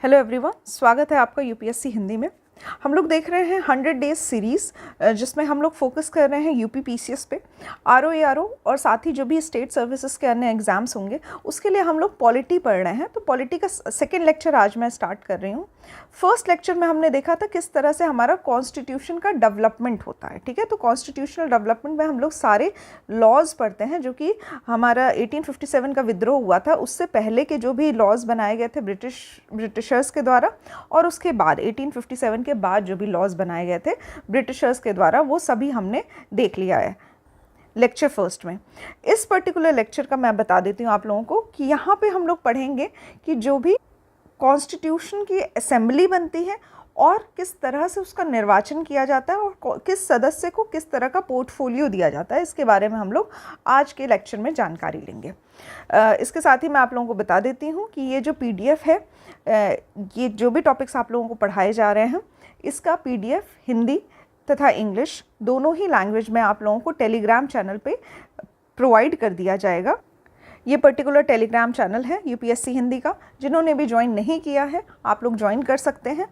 Hello everyone, स्वागत है आपका यूपीएससी हिंदी में। हम लोग देख रहे हैं 100 डेज सीरीज़, जिसमें हम लोग फोकस कर रहे हैं यूपी पीसीएस पे, आरओ एआरओ और साथ ही जो भी स्टेट सर्विसेज के अन्य एग्ज़ाम्स होंगे उसके लिए हम लोग पॉलिटी पढ़ रहे हैं। तो पॉलिटी का सेकेंड लेक्चर आज मैं स्टार्ट कर रही हूँ। फर्स्ट लेक्चर में हमने देखा था किस तरह से हमारा कॉन्स्टिट्यूशन का डेवलपमेंट होता है। ठीक है, तो कॉन्स्टिट्यूशनल डेवलपमेंट में हम लोग सारे लॉज पढ़ते हैं जो कि हमारा 1857 का विद्रोह हुआ था उससे पहले के जो भी लॉज बनाए गए थे ब्रिटिशर्स के द्वारा, और उसके बाद 1857 के बाद जो भी लॉज बनाए गए थे ब्रिटिशर्स के द्वारा, वो सभी हमने देख लिया है लेक्चर फर्स्ट में। इस पर्टिकुलर लेक्चर का मैं बता देती हूँ आप लोगों को कि यहाँ पे हम लोग पढ़ेंगे कि जो भी कॉन्स्टिट्यूशन की असेंबली बनती है और किस तरह से उसका निर्वाचन किया जाता है और किस सदस्य को किस तरह का पोर्टफोलियो दिया जाता है, इसके बारे में हम लोग आज के लेक्चर में जानकारी लेंगे। इसके साथ ही मैं आप लोगों को बता देती हूँ कि ये जो पीडीएफ है, ये जो भी टॉपिक्स आप लोगों को पढ़ाए जा रहे हैं, इसका पीडीएफ हिंदी तथा इंग्लिश दोनों ही लैंग्वेज में आप लोगों को टेलीग्राम चैनल पे प्रोवाइड कर दिया जाएगा। ये पर्टिकुलर टेलीग्राम चैनल है यूपीएससी हिंदी का। जिन्होंने भी ज्वाइन नहीं किया है आप लोग ज्वाइन कर सकते हैं।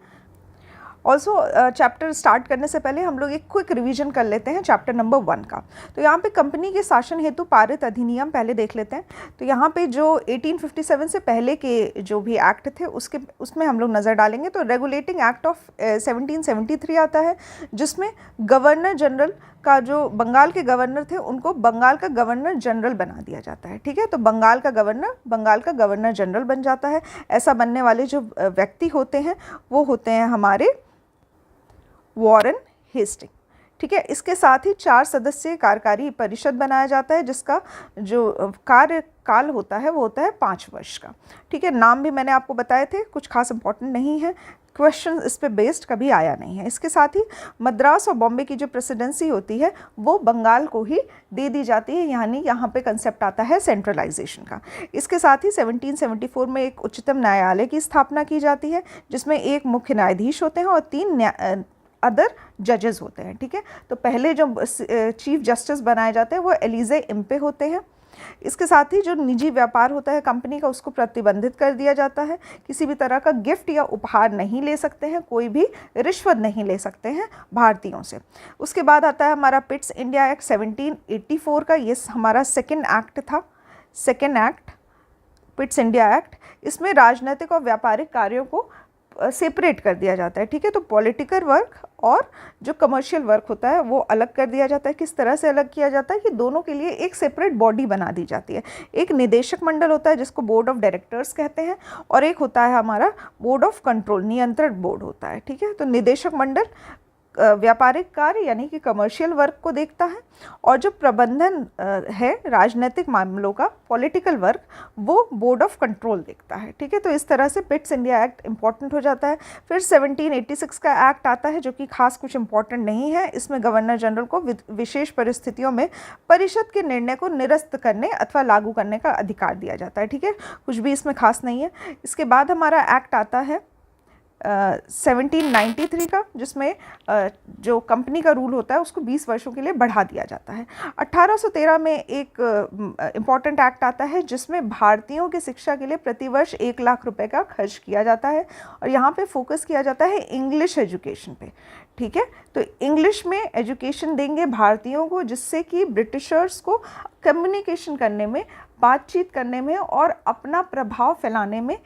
ऑल्सो चैप्टर स्टार्ट करने से पहले हम लोग एक क्विक रिवीजन कर लेते हैं चैप्टर नंबर 1 का। तो यहाँ पे कंपनी के शासन हेतु पारित अधिनियम पहले देख लेते हैं। तो यहाँ पे जो 1857 से पहले के जो भी एक्ट थे उसमें हम लोग नज़र डालेंगे। तो रेगुलेटिंग एक्ट ऑफ 1773 आता है, जिसमें गवर्नर जनरल का, जो बंगाल के गवर्नर थे उनको बंगाल का गवर्नर जनरल बना दिया जाता है। ठीक है, तो बंगाल का गवर्नर जनरल बन जाता है। ऐसा बनने वाले जो व्यक्ति होते हैं वो होते हैं हमारे वॉरेन हेस्टिंग। ठीक है, इसके साथ ही 4 सदस्यीय कार्यकारी परिषद बनाया जाता है, जिसका जो कार्यकाल होता है वो होता है 5 वर्ष का। ठीक है, नाम भी मैंने आपको बताए थे, कुछ खास इंपॉर्टेंट नहीं है, क्वेश्चन इस पे बेस्ड कभी आया नहीं है। इसके साथ ही मद्रास और बॉम्बे की जो प्रेसिडेंसी होती है वो बंगाल को ही दे दी जाती है, यानी यहाँ पे कंसेप्ट आता है सेंट्रलाइजेशन का। इसके साथ ही 1774 में एक उच्चतम न्यायालय की स्थापना की जाती है, जिसमें एक मुख्य न्यायाधीश होते हैं और 3 अदर जजेस होते हैं। ठीक है, तो पहले जो चीफ जस्टिस बनाए जाते हैं वो एलिजे इम्पे होते हैं। इसके साथ ही जो निजी व्यापार होता है कंपनी का, उसको प्रतिबंधित कर दिया जाता है। किसी भी तरह का गिफ्ट या उपहार नहीं ले सकते हैं, कोई भी रिश्वत नहीं ले सकते हैं भारतीयों से। उसके बाद आता है हमारा पिट्स इंडिया एक्ट 1784 का, ये हमारा सेकेंड एक्ट था। Second act Pitt's India act, इसमें राजनीतिक और व्यापारिक कार्यों को सेपरेट कर दिया जाता है। ठीक है, तो पॉलिटिकल वर्क और जो कमर्शियल वर्क होता है वो अलग कर दिया जाता है। किस तरह से अलग किया जाता है कि दोनों के लिए एक सेपरेट बॉडी बना दी जाती है। एक निदेशक मंडल होता है जिसको बोर्ड ऑफ डायरेक्टर्स कहते हैं, और एक होता है हमारा बोर्ड ऑफ कंट्रोल, नियंत्रण बोर्ड होता है। ठीक है, तो निदेशक मंडल व्यापारिक कार्य यानी कि कमर्शियल वर्क को देखता है, और जो प्रबंधन है राजनीतिक मामलों का, पॉलिटिकल वर्क, वो बोर्ड ऑफ कंट्रोल देखता है। ठीक है, तो इस तरह से पिट्स इंडिया एक्ट इंपॉर्टेंट हो जाता है। फिर 1786 का एक्ट आता है जो कि खास कुछ इंपॉर्टेंट नहीं है। इसमें गवर्नर जनरल को विशेष परिस्थितियों में परिषद के निर्णय को निरस्त करने अथवा लागू करने का अधिकार दिया जाता है। ठीक है, कुछ भी इसमें खास नहीं है। इसके बाद हमारा एक्ट आता है 1793 का, जिसमें जो कंपनी का रूल होता है उसको 20 वर्षों के लिए बढ़ा दिया जाता है। 1813 में एक इम्पॉर्टेंट एक्ट आता है जिसमें भारतीयों की शिक्षा के लिए प्रतिवर्ष 1 लाख रुपए का खर्च किया जाता है, और यहाँ पे फोकस किया जाता है इंग्लिश एजुकेशन पे। ठीक है, तो इंग्लिश में एजुकेशन देंगे भारतीयों को, जिससे कि ब्रिटिशर्स को कम्युनिकेशन करने में, बातचीत करने में और अपना प्रभाव फैलाने में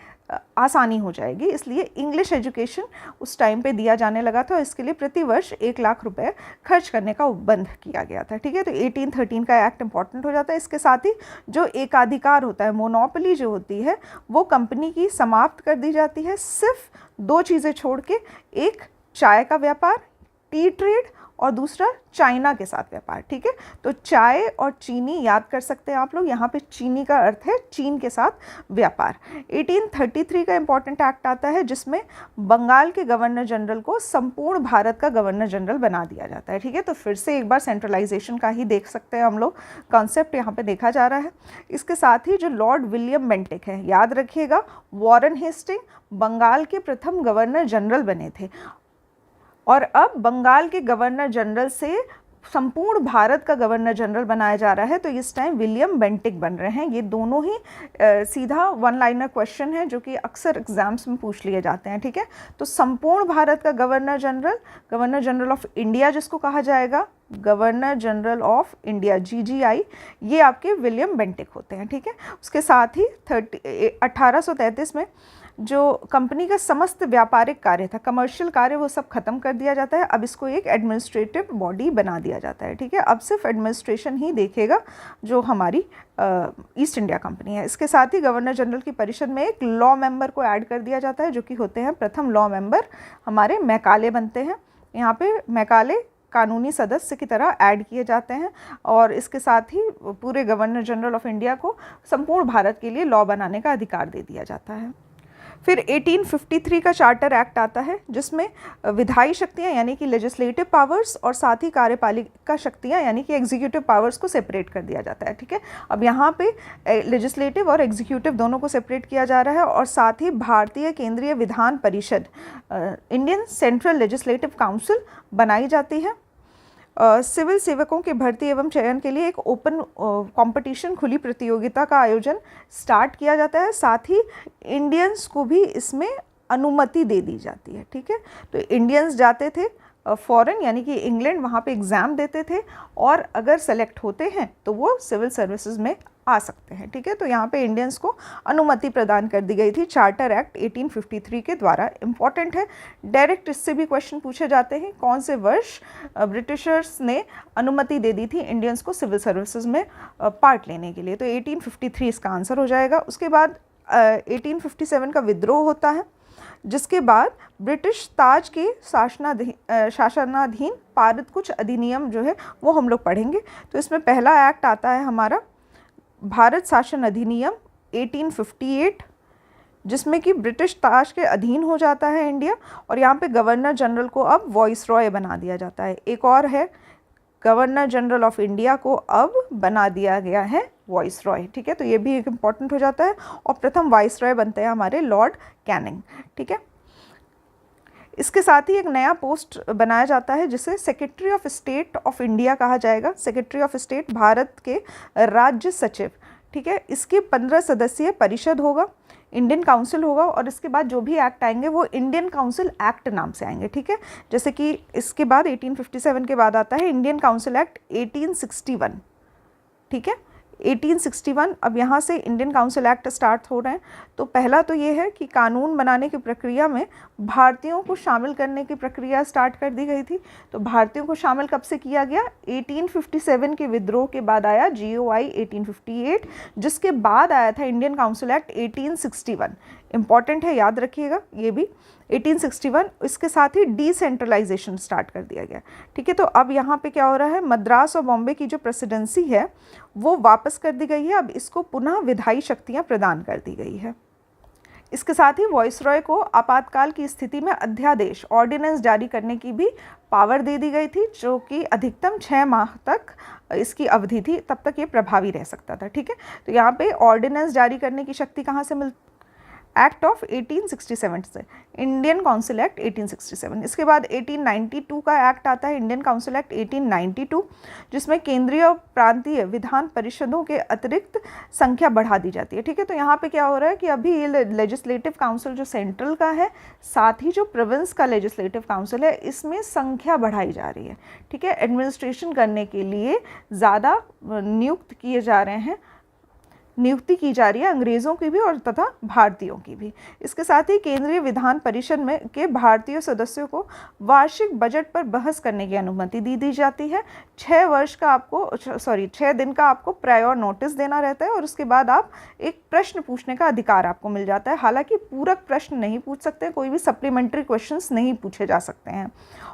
आसानी हो जाएगी। इसलिए इंग्लिश एजुकेशन उस टाइम पे दिया जाने लगा था, और इसके लिए प्रतिवर्ष 1 लाख रुपए खर्च करने का उपबंध किया गया था। ठीक है, तो 1813 का एक्ट इंपॉर्टेंट हो जाता है। इसके साथ ही जो एकाधिकार होता है, मोनोपोली जो होती है, वो कंपनी की समाप्त कर दी जाती है। सिर्फ 2 चीज़ें छोड़ के, एक चाय का व्यापार, टी ट्रेड, और दूसरा चाइना के साथ व्यापार। ठीक है, तो चाय और चीनी याद कर सकते हैं आप लोग, यहाँ पे चीनी का अर्थ है चीन के साथ व्यापार। 1833 का इंपॉर्टेंट एक्ट आता है जिसमें बंगाल के गवर्नर जनरल को संपूर्ण भारत का गवर्नर जनरल बना दिया जाता है। ठीक है, तो फिर से एक बार सेंट्रलाइजेशन का ही देख सकते हैं हम लोग, कॉन्सेप्ट यहाँ पे देखा जा रहा है। इसके साथ ही जो लॉर्ड विलियम बेंटिक है, याद रखिएगा, वॉरेन हेस्टिंग बंगाल के प्रथम गवर्नर जनरल बने थे, और अब बंगाल के गवर्नर जनरल से संपूर्ण भारत का गवर्नर जनरल बनाया जा रहा है, तो इस टाइम विलियम बेंटिक बन रहे हैं। ये दोनों ही सीधा वन लाइनर क्वेश्चन है जो कि अक्सर एग्जाम्स में पूछ लिए जाते हैं, ठीक है। तो संपूर्ण भारत का गवर्नर जनरल ऑफ इंडिया जिसको कहा जाएगा, governor general of India GGI, ये आपके विलियम बेंटिक होते हैं, ठीक है। उसके साथ ही 1833 में जो कंपनी का समस्त व्यापारिक कार्य था, कमर्शियल कार्य, वो सब खत्म कर दिया जाता है। अब इसको एक एडमिनिस्ट्रेटिव बॉडी बना दिया जाता है, ठीक है। अब सिर्फ एडमिनिस्ट्रेशन ही देखेगा जो हमारी ईस्ट इंडिया कंपनी है। इसके साथ ही गवर्नर जनरल की परिषद में एक लॉ मेंबर को ऐड कर दिया जाता है, जो कि होते हैं प्रथम लॉ मेंबर हमारे मैकाले बनते हैं। यहाँ पे मैकाले कानूनी सदस्य की तरह ऐड किए जाते हैं, और इसके साथ ही पूरे गवर्नर जनरल ऑफ इंडिया को संपूर्ण भारत के लिए लॉ बनाने का अधिकार दे दिया जाता है। फिर 1853 का चार्टर एक्ट आता है, जिसमें विधायी शक्तियाँ यानी कि लेजिस्लेटिव पावर्स और साथ ही कार्यपालिका शक्तियाँ यानी कि एग्जीक्यूटिव पावर्स को सेपरेट कर दिया जाता है, ठीक है। अब यहाँ पे लेजिस्लेटिव और एग्जीक्यूटिव दोनों को सेपरेट किया जा रहा है, और साथ ही भारतीय केंद्रीय Vidhan Parishad Indian central legislative council बनाई जाती है। सिविल सेवकों की भर्ती एवं चयन के लिए एक ओपन कंपटीशन, खुली प्रतियोगिता का आयोजन स्टार्ट किया जाता है। साथ ही इंडियंस को भी इसमें अनुमति दे दी जाती है, ठीक है। तो इंडियंस जाते थे फॉरेन यानी कि इंग्लैंड, वहाँ पे एग्ज़ाम देते थे, और अगर सेलेक्ट होते हैं तो वो सिविल सर्विसेज में आ सकते हैं, ठीक है। तो यहाँ पे इंडियंस को अनुमति प्रदान कर दी गई थी चार्टर एक्ट 1853 के द्वारा। इम्पॉर्टेंट है, डायरेक्ट इससे भी क्वेश्चन पूछे जाते हैं, कौन से वर्ष ब्रिटिशर्स ने अनुमति दे दी थी इंडियंस को सिविल सर्विसेज में पार्ट लेने के लिए। तो 1853 इसका आंसर हो जाएगा। उसके बाद 1857 का विद्रोह होता है, जिसके बाद ब्रिटिश ताज के शासनाधीन पारित कुछ अधिनियम जो है वो हम लोग पढ़ेंगे। तो इसमें पहला एक्ट आता है हमारा भारत शासन अधिनियम 1858, जिसमें कि ब्रिटिश ताज के अधीन हो जाता है इंडिया, और यहाँ पे गवर्नर जनरल को अब वॉइस रॉय बना दिया जाता है। एक और है, गवर्नर जनरल ऑफ इंडिया को अब बना दिया गया है वॉइस रॉय, ठीक है। तो ये भी एक इम्पॉर्टेंट हो जाता है, और प्रथम वॉइस रॉय बनते हैं हमारे लॉर्ड कैनिंग, ठीक है। इसके साथ ही एक नया पोस्ट बनाया जाता है, जिसे secretary of state of India कहा जाएगा। सेक्रेटरी ऑफ स्टेट भारत के राज्य सचिव, ठीक है। इसकी 15 सदस्यीय परिषद होगा, इंडियन काउंसिल होगा, और इसके बाद जो भी एक्ट आएंगे वो इंडियन काउंसिल एक्ट नाम से आएंगे, ठीक है। जैसे कि इसके बाद 1857 के बाद आता है इंडियन काउंसिल एक्ट 1861, ठीक है। 1861, अब यहाँ से इंडियन काउंसिल एक्ट स्टार्ट हो रहे हैं। तो पहला तो ये है कि कानून बनाने की प्रक्रिया में भारतीयों को शामिल करने की प्रक्रिया स्टार्ट कर दी गई थी। तो भारतीयों को शामिल कब से किया गया? 1857 के विद्रोह के बाद आया GOI 1858, जिसके बाद आया था इंडियन काउंसिल एक्ट 1861। इम्पॉर्टेंट है, याद रखिएगा ये भी 1861। इसके साथ ही डिसेंट्रलाइजेशन स्टार्ट कर दिया गया, ठीक है। तो अब यहाँ पे क्या हो रहा है, मद्रास और बॉम्बे की जो प्रेसिडेंसी है वो वापस कर दी गई है। अब इसको पुनः विधायी शक्तियाँ प्रदान कर दी गई है। इसके साथ ही वॉइसरॉय को आपातकाल की स्थिति में अध्यादेश ऑर्डिनेंस जारी करने की भी पावर दे दी गई थी, जो कि अधिकतम 6 माह तक इसकी अवधि थी, तब तक ये प्रभावी रह सकता था, ठीक है। तो यहाँ पे ऑर्डिनेंस जारी करने की शक्ति कहाँ से मिलती? एक्ट ऑफ 1867 से, इंडियन काउंसिल एक्ट 1867। इसके बाद 1892 का एक्ट आता है, इंडियन काउंसिल एक्ट 1892, जिसमें केंद्रीय और प्रांतीय विधान परिषदों के अतिरिक्त संख्या बढ़ा दी जाती है, ठीक है। तो यहाँ पे क्या हो रहा है कि अभी ये लेजिस्लेटिव काउंसिल जो सेंट्रल का है, साथ ही जो प्रोविंस का लेजिस्लेटिव काउंसिल है, इसमें संख्या बढ़ाई जा रही है, ठीक है। एडमिनिस्ट्रेशन करने के लिए ज़्यादा नियुक्त किए जा रहे हैं, नियुक्ति की जा रही है अंग्रेज़ों की भी और तथा भारतीयों की भी। इसके साथ ही केंद्रीय विधान परिषद में के भारतीय सदस्यों को वार्षिक बजट पर बहस करने की अनुमति दी जाती है। 6 दिन का आपको प्रायर नोटिस देना रहता है, और उसके बाद आप एक प्रश्न पूछने का अधिकार आपको मिल जाता है। हालांकि पूरक प्रश्न नहीं पूछ सकते, कोई भी सप्लीमेंट्री क्वेश्चंस नहीं पूछे जा सकते हैं,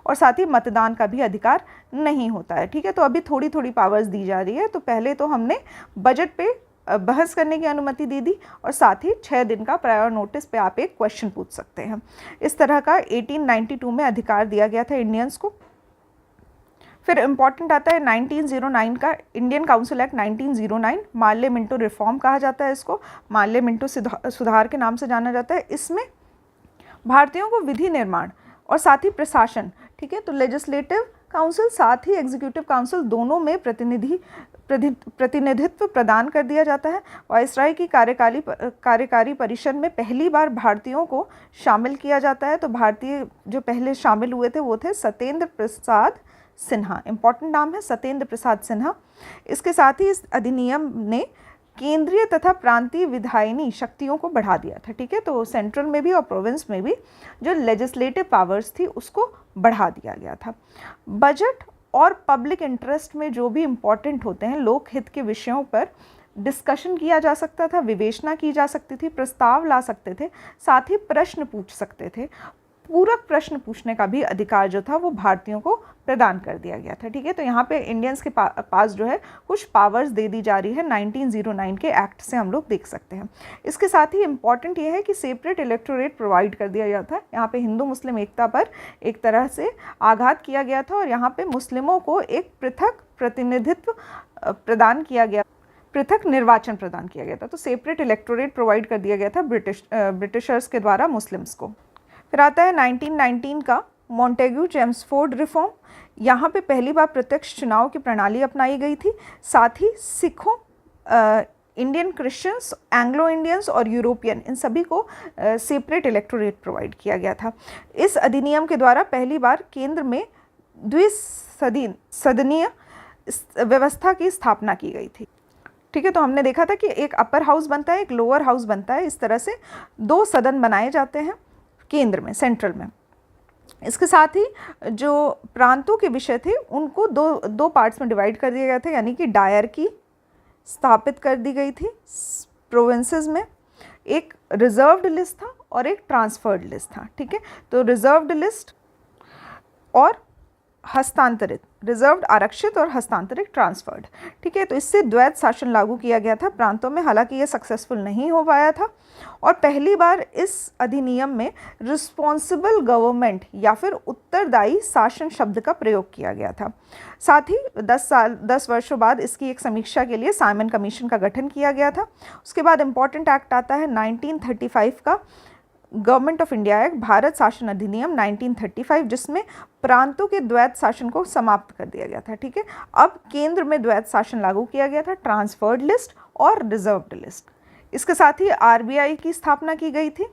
और साथ ही मतदान का भी अधिकार नहीं होता है, ठीक है। तो अभी थोड़ी थोड़ी पावर्स दी जा रही है। तो पहले तो हमने बजट पे बहस करने की अनुमति दी, और साथ ही 6 दिन का प्रायर नोटिस पे आप एक क्वेश्चन पूछ सकते हैं। इस तरह का 1892 में अधिकार दिया गया था इंडियंस को। फिर इम्पॉर्टेंट आता है 1909 का Indian council act 1909, Morley Minto reform कहा जाता है इसको, मार्ले मिंटो सुधार के नाम से जाना जाता है। इसमें भारतीयों को विधि निर्माण और साथ ही प्रशासन, ठीक है, तो लेजिस्लेटिव काउंसिल साथ ही एग्जीक्यूटिव काउंसिल दोनों में प्रतिनिधित्व प्रदान कर दिया जाता है। वायसराय की कार्यकारी परिषद में पहली बार भारतीयों को शामिल किया जाता है। तो भारतीय जो पहले शामिल हुए थे वो थे सत्येंद्र प्रसाद सिन्हा, इंपॉर्टेंट नाम है सत्येंद्र प्रसाद सिन्हा। इसके साथ ही इस अधिनियम ने केंद्रीय तथा प्रांतीय विधायिनी शक्तियों को बढ़ा दिया था। ठीक है, तो सेंट्रल में भी और प्रोविंस में भी जो लेजिस्लेटिव पावर्स थी उसको बढ़ा दिया गया था। बजट और पब्लिक इंटरेस्ट में जो भी इम्पॉर्टेंट होते हैं लोकहित के विषयों पर डिस्कशन किया जा सकता था, विवेचना की जा सकती थी, प्रस्ताव ला सकते थे, साथ ही प्रश्न पूछ सकते थे। पूरक प्रश्न पूछने का भी अधिकार जो था वो भारतीयों को प्रदान कर दिया गया था। ठीक है, तो यहाँ पे इंडियंस के पास जो है कुछ पावर्स दे दी जा रही है 1909 के एक्ट से हम लोग देख सकते हैं। इसके साथ ही इम्पॉर्टेंट ये है कि सेपरेट इलेक्टोरेट प्रोवाइड कर दिया गया था। यहाँ पे हिंदू मुस्लिम एकता पर एक तरह से आघात किया गया था और यहाँ पे मुस्लिमों को एक पृथक प्रतिनिधित्व प्रदान किया गया, पृथक निर्वाचन प्रदान किया गया था। तो सेपरेट इलेक्टोरेट प्रोवाइड कर दिया गया था ब्रिटिशर्स के द्वारा मुस्लिम्स को। फिर आता है 1919 का मॉन्टेग्यू चेम्सफोर्ड रिफॉर्म। यहाँ पे पहली बार प्रत्यक्ष चुनाव की प्रणाली अपनाई गई थी। साथ ही सिखों, इंडियन क्रिश्चियंस, एंग्लो इंडियंस और यूरोपियन इन सभी को सेपरेट इलेक्टोरेट प्रोवाइड किया गया था। इस अधिनियम के द्वारा पहली बार केंद्र में द्विसदनीय व्यवस्था की स्थापना की गई थी। ठीक है, तो हमने देखा था कि एक अपर हाउस बनता है, एक लोअर हाउस बनता है। इस तरह से दो सदन बनाए जाते हैं केंद्र में, सेंट्रल में। इसके साथ ही जो प्रांतों के विषय थे उनको दो पार्ट्स में डिवाइड कर दिया गया था, यानी कि डायरकी स्थापित कर दी गई थी प्रोविंसेस में। एक रिजर्व्ड लिस्ट था और एक ट्रांसफर्ड लिस्ट था। ठीक है, तो रिजर्व्ड लिस्ट और हस्तांतरित, रिजर्व्ड आरक्षित और हस्तांतरित ट्रांसफर्ड। ठीक है, तो इससे द्वैत शासन लागू किया गया था प्रांतों में। हालांकि ये सक्सेसफुल नहीं हो पाया था और पहली बार इस अधिनियम में रिस्पॉन्सिबल गवर्नमेंट या फिर उत्तरदायी शासन शब्द का प्रयोग किया गया था। साथ ही 10 वर्षों बाद इसकी एक समीक्षा के लिए साइमन कमीशन का गठन किया गया था। उसके बाद इम्पॉर्टेंट एक्ट आता है 1935 का government of India act, Bharat शासन अधिनियम 1935, जिसमें प्रांतों के द्वैत शासन को समाप्त कर दिया गया था। ठीक है, अब केंद्र में द्वैत शासन लागू किया गया था, ट्रांसफर्ड लिस्ट और रिजर्व्ड लिस्ट। इसके साथ ही आरबीआई की स्थापना की गई थी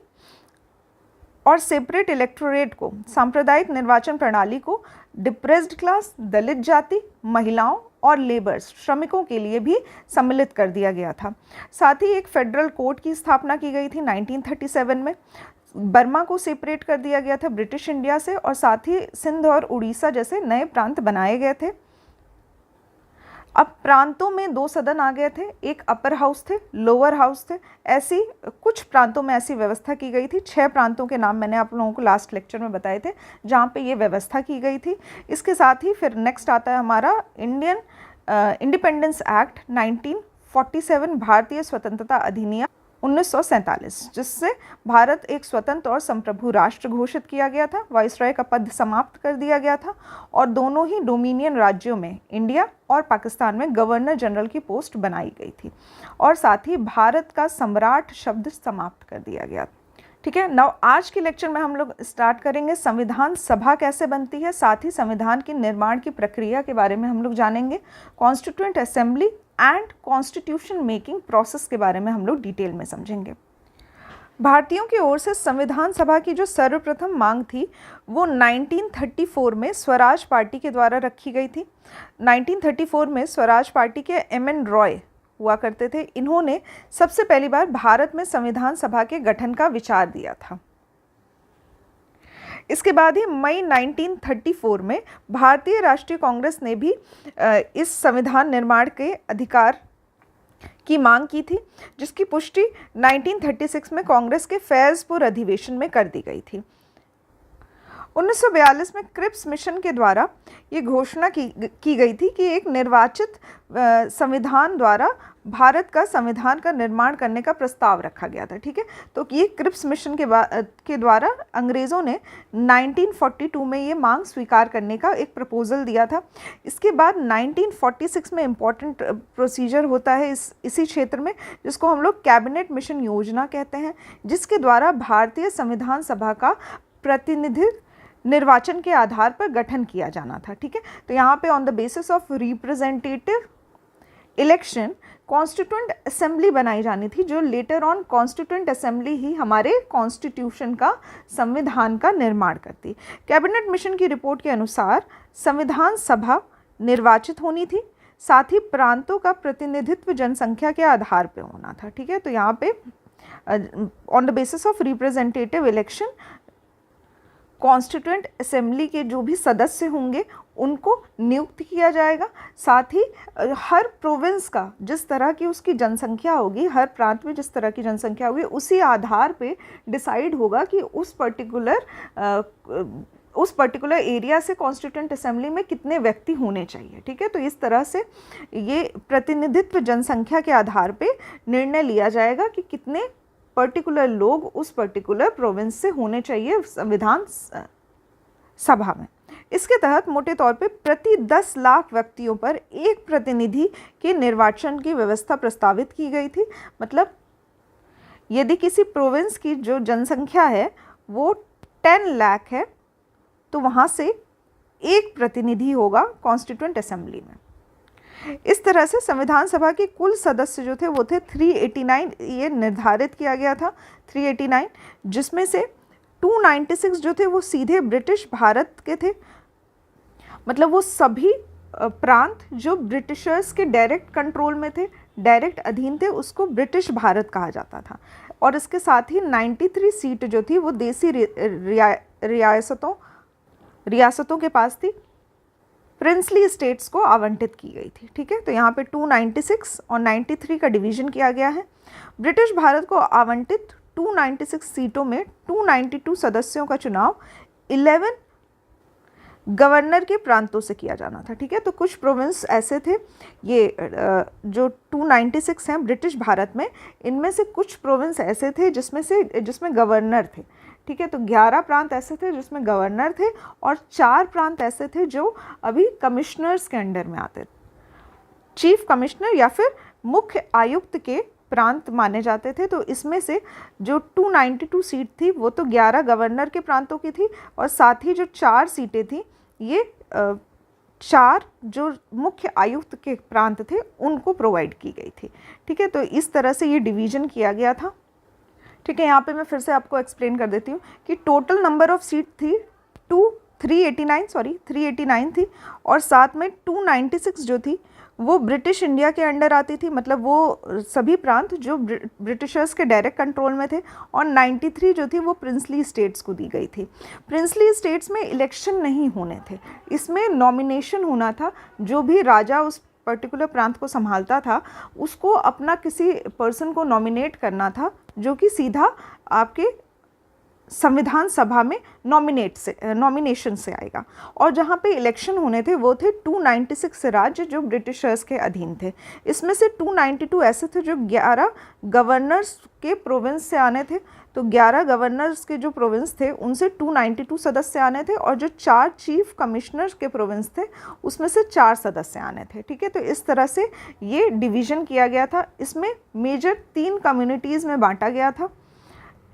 और सेपरेट इलेक्टोरेट को, सांप्रदायिक निर्वाचन प्रणाली को डिप्रेस्ड क्लास, दलित जाति, महिलाओं और लेबर्स, श्रमिकों के लिए भी सम्मिलित कर दिया गया था। साथ ही एक फेडरल कोर्ट की स्थापना की गई थी 1937 में। बर्मा को सेपरेट कर दिया गया था ब्रिटिश इंडिया से और साथ ही सिंध और उड़ीसा जैसे नए प्रांत बनाए गए थे। अब प्रांतों में दो सदन आ गए थे, एक अपर हाउस थे, लोअर हाउस थे। ऐसी कुछ प्रांतों में ऐसी व्यवस्था की गई थी। 6 प्रांतों के नाम मैंने आप लोगों को लास्ट लेक्चर में बताए थे जहाँ पे ये व्यवस्था की गई थी। इसके साथ ही फिर नेक्स्ट आता है हमारा इंडियन इंडिपेंडेंस एक्ट 1947, भारतीय स्वतंत्रता अधिनियम 1947, जिससे भारत एक स्वतंत्र और संप्रभु राष्ट्र घोषित किया गया था। वाइसरॉय का पद समाप्त कर दिया गया था और दोनों ही डोमिनियन राज्यों में, इंडिया और पाकिस्तान में, गवर्नर जनरल की पोस्ट बनाई गई थी और साथ ही भारत का सम्राट शब्द समाप्त कर दिया गया। ठीक है, नाउ आज के लेक्चर में हम लोग स्टार्ट करेंगे संविधान सभा कैसे बनती है, साथ ही संविधान के निर्माण की प्रक्रिया के बारे में हम लोग जानेंगे। Constituent assembly and constitution making process के बारे में हम लोग डिटेल में समझेंगे। भारतीयों की ओर से संविधान सभा की जो सर्वप्रथम मांग थी वो 1934 में स्वराज पार्टी के द्वारा रखी गई थी। 1934 में स्वराज पार्टी के MN रॉय हुआ करते थे। इन्होंने सबसे पहली बार भारत में संविधान सभा के गठन का विचार दिया था। इसके बाद ही मई 1934 में भारतीय राष्ट्रीय कांग्रेस ने भी इस संविधान निर्माण के अधिकार की मांग की थी, जिसकी पुष्टि 1936 में कांग्रेस के फैजपुर अधिवेशन में कर दी गई थी। 1942 में क्रिप्स मिशन के द्वारा ये घोषणा की गई थी कि एक निर्वाचित संविधान द्वारा भारत का संविधान का निर्माण करने का प्रस्ताव रखा गया था। ठीक है, तो ये क्रिप्स मिशन के द्वारा अंग्रेज़ों ने 1942 में ये मांग स्वीकार करने का एक प्रपोजल दिया था। इसके बाद 1946 में इम्पॉर्टेंट प्रोसीजर होता है इसी क्षेत्र में, जिसको हम लोग कैबिनेट मिशन योजना कहते हैं, जिसके द्वारा भारतीय संविधान सभा का निर्वाचन के आधार पर गठन किया जाना था। ठीक है, तो यहाँ पे on the basis of representative election constituent assembly बनाई जानी थी, जो लेटर ऑन कॉन्स्टिट्यूएंट असेंबली ही हमारे कॉन्स्टिट्यूशन का, संविधान का निर्माण करती। कैबिनेट मिशन की रिपोर्ट के अनुसार संविधान सभा निर्वाचित होनी थी, साथ ही प्रांतों का प्रतिनिधित्व जनसंख्या के आधार पर होना था। ठीक है, तो यहाँ पे on the basis of representative election constituent assembly के जो भी सदस्य होंगे उनको नियुक्त किया जाएगा। साथ ही हर प्रोविंस का जिस तरह की उसकी जनसंख्या होगी, हर प्रांत में जिस तरह की जनसंख्या होगी, उसी आधार पे डिसाइड होगा कि उस पर्टिकुलर एरिया से कॉन्स्टिट्यूएंट असेंबली में कितने व्यक्ति होने चाहिए। ठीक है, तो इस तरह से ये प्रतिनिधित्व जनसंख्या के आधार पे निर्णय लिया जाएगा कि कितने पर्टिकुलर लोग उस पर्टिकुलर प्रोविंस से होने चाहिए संविधान सभा में। इसके तहत मोटे तौर पे प्रति 10 लाख व्यक्तियों पर एक प्रतिनिधि के निर्वाचन की व्यवस्था प्रस्तावित की गई थी। मतलब यदि किसी प्रोविंस की जो जनसंख्या है वो 10 लाख है, तो वहाँ से एक प्रतिनिधि होगा कॉन्स्टिट्यूएंट असेंबली में। इस तरह से संविधान सभा के कुल सदस्य जो थे वो थे 389, ये निर्धारित किया गया था 389, जिसमें से 296 जो थे वो सीधे ब्रिटिश भारत के थे। मतलब वो सभी प्रांत जो ब्रिटिशर्स के डायरेक्ट कंट्रोल में थे, डायरेक्ट अधीन थे, उसको ब्रिटिश भारत कहा जाता था। और इसके साथ ही 93 सीट जो थी वो देसी रियासतों के पास थी, प्रिंसली स्टेट्स को आवंटित की गई थी। ठीक है, तो यहाँ पे 296 और 93 का डिवीज़न किया गया है। ब्रिटिश भारत को आवंटित 296 सीटों में 292 सदस्यों का चुनाव 11 गवर्नर के प्रांतों से किया जाना था। ठीक है, तो कुछ प्रोविंस ऐसे थे, ये जो 296 हैं ब्रिटिश भारत में, इनमें से कुछ प्रोविंस ऐसे थे जिसमें गवर्नर थे। ठीक है, तो 11 प्रांत ऐसे थे जिसमें गवर्नर थे और 4 प्रांत ऐसे थे जो अभी कमिश्नर्स के अंडर में आते थे। चीफ कमिश्नर या फिर मुख्य आयुक्त के प्रांत माने जाते थे। तो इसमें से जो 292 सीट थी वो तो 11 गवर्नर के प्रांतों की थी, और साथ ही जो 4 सीटें थी ये 4 जो मुख्य आयुक्त के प्रांत थे उनको प्रोवाइड की गई थी। ठीक है, तो इस तरह से ये डिवीज़न किया गया था। ठीक है, यहाँ पे मैं फिर से आपको एक्सप्लेन कर देती हूँ कि टोटल नंबर ऑफ सीट थी 389 थी, और साथ में 296 जो थी वो ब्रिटिश इंडिया के अंडर आती थी। मतलब वो सभी प्रांत जो ब्रिटिशर्स के डायरेक्ट कंट्रोल में थे, और 93 जो थी वो प्रिंसली स्टेट्स को दी गई थी। प्रिंसली स्टेट्स में इलेक्शन नहीं होने थे, इसमें नॉमिनेशन होना था। जो भी राजा उस पर्टिकुलर प्रांत को संभालता था उसको अपना किसी पर्सन को नॉमिनेट करना था, जो कि सीधा आपके संविधान सभा में नॉमिनेशन से आएगा। और जहाँ पे इलेक्शन होने थे वो थे 296 राज्य जो ब्रिटिशर्स के अधीन थे। इसमें से 292 ऐसे थे जो 11 गवर्नर्स के प्रोविंस से आने थे। तो 11 गवर्नर्स के जो प्रोविंस थे उनसे 292 सदस्य आने थे, और जो 4 चीफ कमिश्नर्स के प्रोविंस थे उसमें से 4 सदस्य आने थे। ठीक है, तो इस तरह से ये डिवीज़न किया गया था। इसमें मेजर 3 कम्युनिटीज़ में बांटा गया था,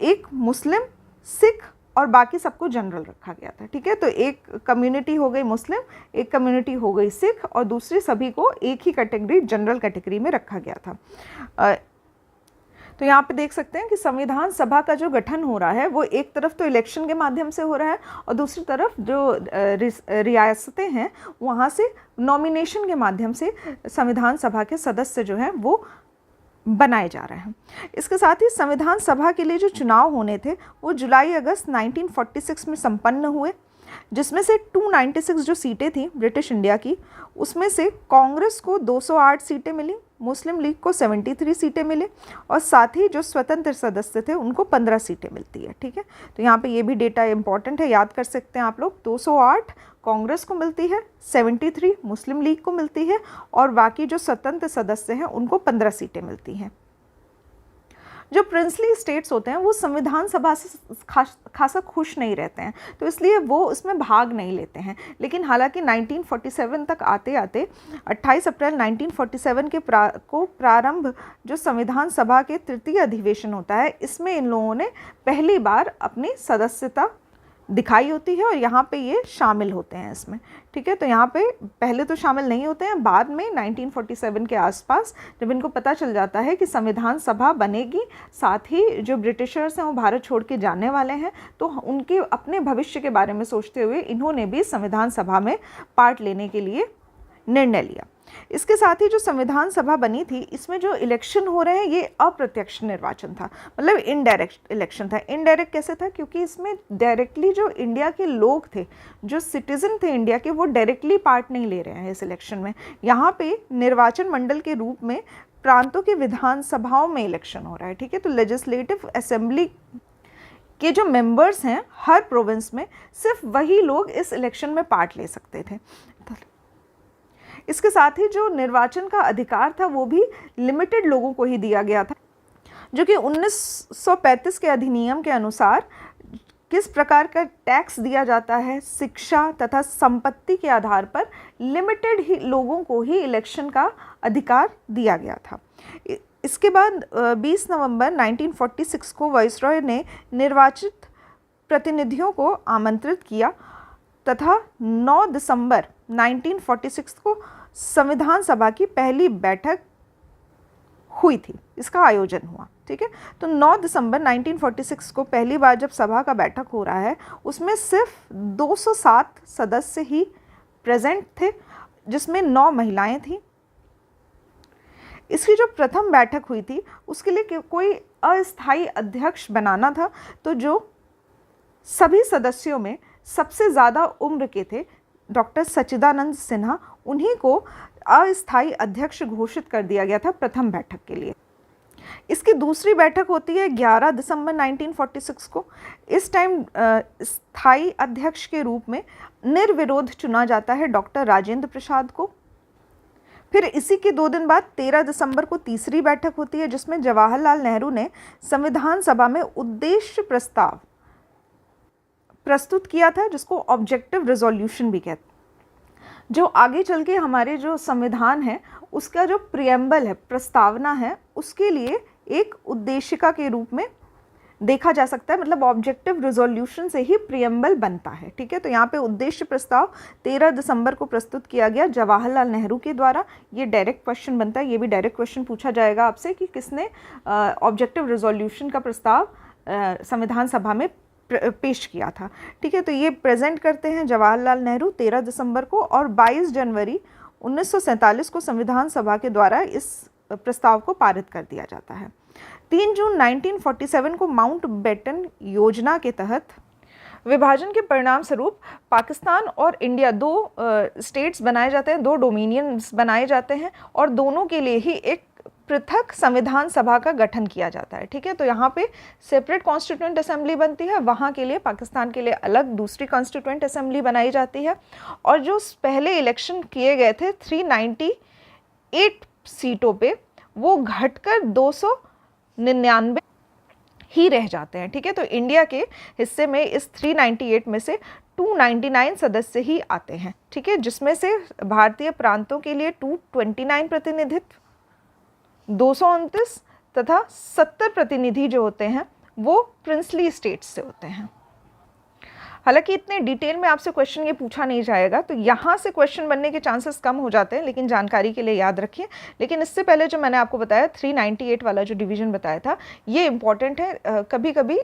एक मुस्लिम, सिख और बाकी सबको जनरल रखा गया था। ठीक है, तो एक कम्युनिटी हो गई मुस्लिम, एक कम्युनिटी हो गई सिख, और दूसरी सभी को एक ही कैटेगरी जनरल कैटेगरी में रखा गया था। तो यहाँ पे देख सकते हैं कि संविधान सभा का जो गठन हो रहा है वो एक तरफ तो इलेक्शन के माध्यम से हो रहा है, और दूसरी तरफ जो रियासतें हैं वहाँ से नॉमिनेशन के माध्यम से संविधान सभा के सदस्य जो हैं वो बनाए जा रहे हैं। इसके साथ ही संविधान सभा के लिए जो चुनाव होने थे वो जुलाई अगस्त 1946 में संपन्न हुए, जिसमें से 296 जो सीटें थी ब्रिटिश इंडिया की, उसमें से कांग्रेस को 208 सीटें मिली, मुस्लिम लीग को 73 सीटें मिले, और साथ ही जो स्वतंत्र सदस्य थे उनको 15 सीटें मिलती है। ठीक है, तो यहाँ पे ये भी डेटा इंपॉर्टेंट है, याद कर सकते हैं आप लोग। 208 कांग्रेस को मिलती है, 73 मुस्लिम लीग को मिलती है, और बाकी जो स्वतंत्र सदस्य हैं उनको 15 सीटें मिलती हैं। जो प्रिंसली स्टेट्स होते हैं वो संविधान सभा से खासा खुश नहीं रहते हैं, तो इसलिए वो उसमें भाग नहीं लेते हैं। लेकिन हालांकि 1947 तक आते आते 28 अप्रैल 1947 के प्रारंभ जो संविधान सभा के तृतीय अधिवेशन होता है, इसमें इन लोगों ने पहली बार अपनी सदस्यता दिखाई होती है और यहाँ पे ये शामिल होते हैं इसमें, ठीक है। तो यहाँ पे पहले तो शामिल नहीं होते हैं, बाद में 1947 के आसपास जब इनको पता चल जाता है कि संविधान सभा बनेगी, साथ ही जो ब्रिटिशर्स हैं वो भारत छोड़ के जाने वाले हैं, तो उनके अपने भविष्य के बारे में सोचते हुए इन्होंने भी संविधान सभा में पार्ट लेने के लिए निर्णय लिया। इसके साथ ही जो संविधान सभा बनी थी, इसमें जो इलेक्शन हो रहे हैं ये अप्रत्यक्ष निर्वाचन था, मतलब इनडायरेक्ट इलेक्शन था। इनडायरेक्ट कैसे था? क्योंकि इसमें डायरेक्टली जो इंडिया के लोग थे, जो सिटीजन थे इंडिया के, वो डायरेक्टली पार्ट नहीं ले रहे हैं इस इलेक्शन में। यहाँ पे निर्वाचन मंडल के रूप में प्रांतों की विधानसभाओं में इलेक्शन हो रहा है, ठीक है। तो लेजिस्लेटिव असेंबली के जो मेंबर्स हैं हर प्रोविंस में, सिर्फ वही लोग इस इलेक्शन में पार्ट ले सकते थे। इसके साथ ही जो निर्वाचन का अधिकार था वो भी लिमिटेड लोगों को ही दिया गया था, जो कि 1935 के अधिनियम के अनुसार किस प्रकार का टैक्स दिया जाता है, शिक्षा तथा संपत्ति के आधार पर लिमिटेड ही लोगों को ही इलेक्शन का अधिकार दिया गया था। इसके बाद 20 नवंबर 1946 को वाइसरॉय ने निर्वाचित प्रतिनिधियों को आमंत्रित किया तथा 9 दिसंबर 1946 को संविधान सभा की पहली बैठक हुई थी, इसका आयोजन हुआ, ठीक है। तो 9 दिसंबर 1946 को पहली बार जब सभा का बैठक हो रहा है, उसमें सिर्फ 207 सदस्य ही प्रेजेंट थे, जिसमें 9 महिलाएं थीं। इसकी जो प्रथम बैठक हुई थी उसके लिए कोई अस्थायी अध्यक्ष बनाना था, तो जो सभी सदस्यों में सबसे ज़्यादा उम्र के थे, डॉक्टर सच्चिदानंद सिन्हा, उन्हीं को अस्थायी अध्यक्ष घोषित कर दिया गया था प्रथम बैठक के लिए। इसकी दूसरी बैठक होती है 11 दिसंबर 1946 को। इस टाइम स्थायी अध्यक्ष के रूप में निर्विरोध चुना जाता है डॉक्टर राजेंद्र प्रसाद को। फिर इसी के 2 दिन बाद 13 दिसंबर को तीसरी बैठक होती है, जिसमें जवाहरलाल नेहरू ने संविधान सभा में उद्देश्य प्रस्ताव प्रस्तुत किया था, जिसको ऑब्जेक्टिव रेजोल्यूशन भी कहते हैं। जो आगे चल के हमारे जो संविधान है उसका जो प्रियम्बल है, प्रस्तावना है, उसके लिए एक उद्देशिका के रूप में देखा जा सकता है, मतलब ऑब्जेक्टिव रेजोल्यूशन से ही प्रियम्बल बनता है, ठीक है। तो यहाँ पे उद्देश्य प्रस्ताव 13 दिसंबर को प्रस्तुत किया गया जवाहरलाल नेहरू के द्वारा। ये डायरेक्ट क्वेश्चन बनता है, ये भी डायरेक्ट क्वेश्चन पूछा जाएगा आपसे कि किसने ऑब्जेक्टिव रेजोल्यूशन का प्रस्ताव संविधान सभा में पेश किया था, ठीक है। तो ये प्रेजेंट करते हैं जवाहरलाल नेहरू 13 दिसंबर को, और 22 जनवरी 1947 को संविधान सभा के द्वारा इस प्रस्ताव को पारित कर दिया जाता है। 3 जून 1947 को माउंट बेटन योजना के तहत विभाजन के परिणाम स्वरूप पाकिस्तान और इंडिया 2 स्टेट्स बनाए जाते हैं, 2 डोमिनियंस बनाए जाते हैं, और दोनों के लिए ही एक पृथक संविधान सभा का गठन किया जाता है, ठीक है। तो यहाँ पे सेपरेट कॉन्स्टिट्यूएंट असेंबली बनती है, वहाँ के लिए पाकिस्तान के लिए अलग दूसरी कॉन्स्टिट्यूएंट असेंबली बनाई जाती है। और जो पहले इलेक्शन किए गए थे 398 सीटों पे, वो घटकर 299 ही रह जाते हैं, ठीक है। तो इंडिया के हिस्से में इस 398 में से 299 सदस्य ही आते हैं, ठीक है, जिसमें से भारतीय प्रांतों के लिए 229 प्रतिनिधित्व, 229 तथा 70 प्रतिनिधि जो होते हैं वो प्रिंसली स्टेट्स से होते हैं। हालांकि इतने डिटेल में आपसे क्वेश्चन ये पूछा नहीं जाएगा, तो यहाँ से क्वेश्चन बनने के चांसेस कम हो जाते हैं, लेकिन जानकारी के लिए याद रखिए। लेकिन इससे पहले जो मैंने आपको बताया 398 वाला जो डिवीज़न बताया था, ये इम्पॉर्टेंट है। कभी कभी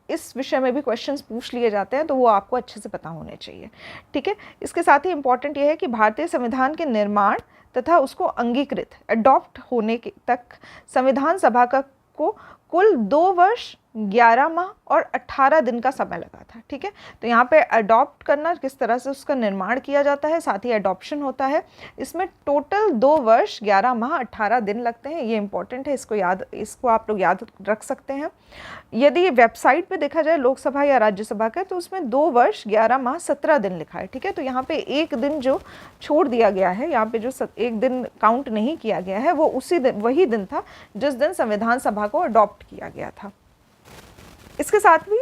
इस विषय में भी क्वेश्चंस पूछ लिए जाते हैं, तो वो आपको अच्छे से पता होने चाहिए, ठीक है। इसके साथ ही इम्पॉर्टेंट ये है कि भारतीय संविधान के निर्माण तथा उसको अंगीकृत अडॉप्ट होने के तक संविधान सभा को कुल 2 वर्ष 11 माह और 18 दिन का समय लगा था, ठीक है। तो यहाँ पे अडॉप्ट करना, किस तरह से उसका निर्माण किया जाता है, साथ ही अडॉप्शन होता है, इसमें टोटल 2 वर्ष 11 माह 18 दिन लगते हैं। ये इंपॉर्टेंट है, इसको आप लोग याद रख सकते हैं। यदि ये वेबसाइट पे देखा जाए लोकसभा या राज्यसभा का, तो उसमें 2 वर्ष 11 माह 17 दिन लिखा है, ठीक है। तो यहाँ पे एक दिन जो छोड़ दिया गया है, यहाँ पे जो एक दिन काउंट नहीं किया गया है, वो उसी दिन, वही दिन था जिस दिन संविधान सभा को अडॉप्ट किया गया था। इसके साथ भी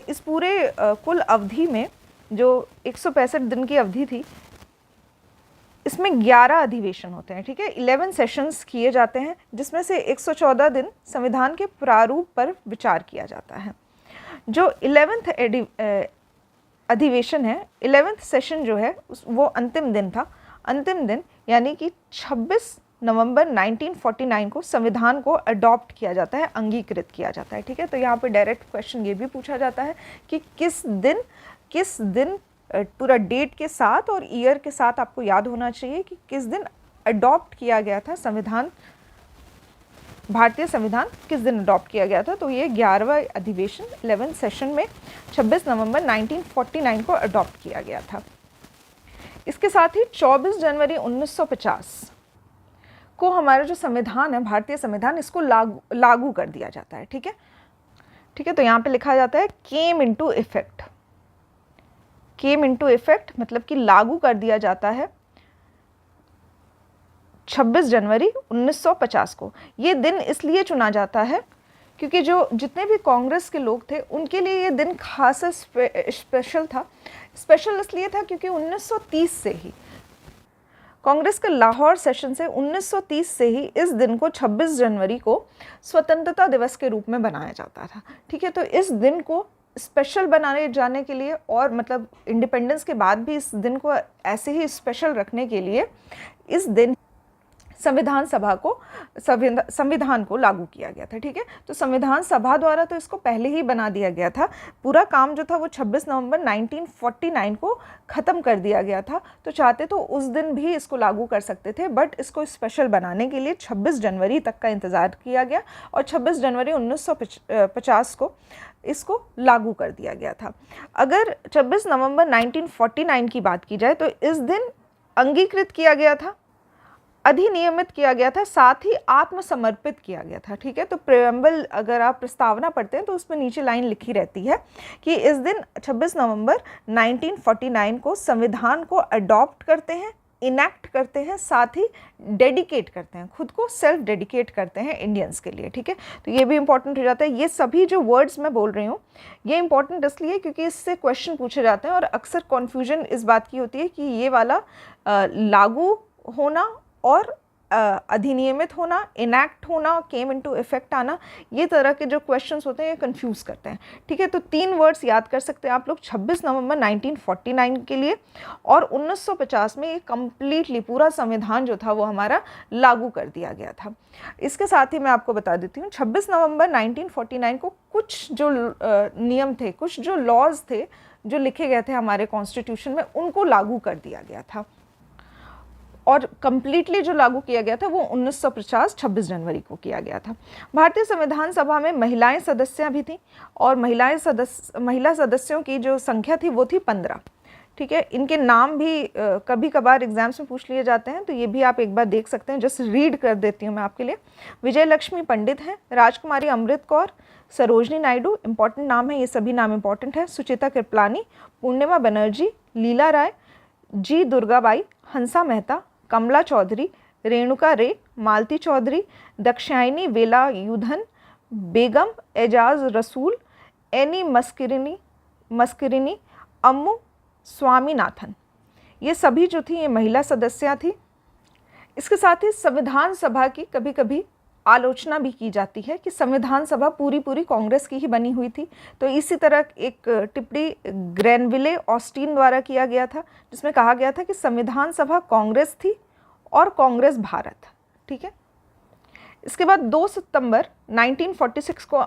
इस पूरे कुल अवधि में जो 165 दिन की अवधि थी, इसमें 11 अधिवेशन होते हैं, ठीक है। 11 सेशंस किए जाते हैं, जिसमें से 114 दिन संविधान के प्रारूप पर विचार किया जाता है। जो 11th अधिवेशन है, 11th सेशन जो है वो अंतिम दिन था। अंतिम दिन यानी कि 26 नवंबर 1949 को संविधान को अडॉप्ट किया जाता है, अंगीकृत किया जाता है। ठीक है, तो यहाँ पे डायरेक्ट क्वेश्चन ये भी पूछा जाता है कि किस दिन पूरा डेट के साथ और ईयर के साथ आपको याद होना चाहिए कि किस दिन अडॉप्ट किया गया था संविधान, भारतीय संविधान किस दिन अडॉप्ट किया गया था। तो ये 11वां अधिवेशन 11th सेशन में 26 नवंबर 1949 को अडॉप्ट किया गया था। इसके साथ ही 24 जनवरी 1950 को हमारा जो संविधान है, भारतीय संविधान, इसको लागू कर दिया जाता है। ठीक है, तो यहाँ पे लिखा जाता है came into effect. Came into effect मतलब कि लागू कर दिया जाता है 26 जनवरी 1950 को। ये दिन इसलिए चुना जाता है क्योंकि जो जितने भी कांग्रेस के लोग थे उनके लिए ये दिन खासा स्पेशल था। स्पेशल इसलिए था क्योंकि 1930 से ही कांग्रेस के लाहौर सेशन से 1930 से ही इस दिन को 26 जनवरी को स्वतंत्रता दिवस के रूप में बनाया जाता था। ठीक है, तो इस दिन को स्पेशल बनाने जाने के लिए और मतलब इंडिपेंडेंस के बाद भी इस दिन को ऐसे ही स्पेशल रखने के लिए इस दिन संविधान को लागू किया गया था। ठीक है, तो संविधान सभा द्वारा तो इसको पहले ही बना दिया गया था। पूरा काम जो था वो 26 नवंबर 1949 को ख़त्म कर दिया गया था। तो चाहते तो उस दिन भी इसको लागू कर सकते थे, बट इसको स्पेशल बनाने के लिए 26 जनवरी तक का इंतज़ार किया गया और 26 जनवरी 1950 को इसको लागू कर दिया गया था। अगर 26 नवंबर 1949 की बात की जाए तो इस दिन अंगीकृत किया गया था, अधिनियमित किया गया था, साथ ही आत्मसमर्पित किया गया था। ठीक है, तो प्रेम्बल अगर आप प्रस्तावना पढ़ते हैं तो उसमें नीचे लाइन लिखी रहती है कि इस दिन 26 नवंबर 1949 को संविधान को अडॉप्ट करते हैं, इनैक्ट करते हैं, साथ ही डेडिकेट करते हैं, खुद को सेल्फ डेडिकेट करते हैं इंडियंस के लिए। ठीक है, तो ये भी इंपॉर्टेंट हो जाता है। ये सभी जो वर्ड्स मैं बोल रही हूँ ये इंपॉर्टेंट इसलिए क्योंकि इससे क्वेश्चन पूछे जाते हैं और अक्सर कन्फ्यूजन इस बात की होती है कि ये वाला लागू होना और अधिनियमित होना, इनैक्ट होना, केम इनटू इफेक्ट आना, ये तरह के जो क्वेश्चंस होते हैं ये कंफ्यूज करते हैं। ठीक है, तो 3 वर्ड्स याद कर सकते हैं आप लोग 26 नवंबर 1949 के लिए, और 1950 में ये कम्प्लीटली पूरा संविधान जो था वो हमारा लागू कर दिया गया था। इसके साथ ही मैं आपको बता देती हूँ 26 नवंबर 1949 को कुछ जो नियम थे, कुछ जो लॉज थे जो लिखे गए थे हमारे कॉन्स्टिट्यूशन में, उनको लागू कर दिया गया था और कम्प्लीटली जो लागू किया गया था वो 1950 26 जनवरी को किया गया था। भारतीय संविधान सभा में महिलाएं सदस्या भी थीं और महिला सदस्यों की जो संख्या थी वो थी 15। ठीक है, इनके नाम भी कभी कभार एग्जाम्स में पूछ लिए जाते हैं, तो ये भी आप एक बार देख सकते हैं। जस्ट रीड कर देती हूँ मैं आपके लिए। विजय लक्ष्मी पंडित हैं, राजकुमारी अमृत कौर, सरोजनी नायडू, इंपॉर्टेंट नाम है, ये सभी नाम इंपॉर्टेंट है, सुचिता कृपलानी, पूर्णिमा बनर्जी, लीला राय, जी दुर्गाबाई, हंसा मेहता, कमला चौधरी, रेणुका रे, मालती चौधरी, दक्षायनी वेलायुधन, बेगम एजाज रसूल, एनी मस्किरिनी, अम्मू स्वामीनाथन, ये सभी जो थी ये महिला सदस्या थी। इसके साथ ही संविधान सभा की कभी कभी आलोचना भी की जाती है कि संविधान सभा पूरी कांग्रेस की ही बनी हुई थी। तो इसी तरह एक टिप्पणी ग्रेनविले ऑस्टीन द्वारा किया गया था जिसमें कहा गया था कि संविधान सभा कांग्रेस थी और कांग्रेस भारत। ठीक है, इसके बाद 2 सितंबर 1946 को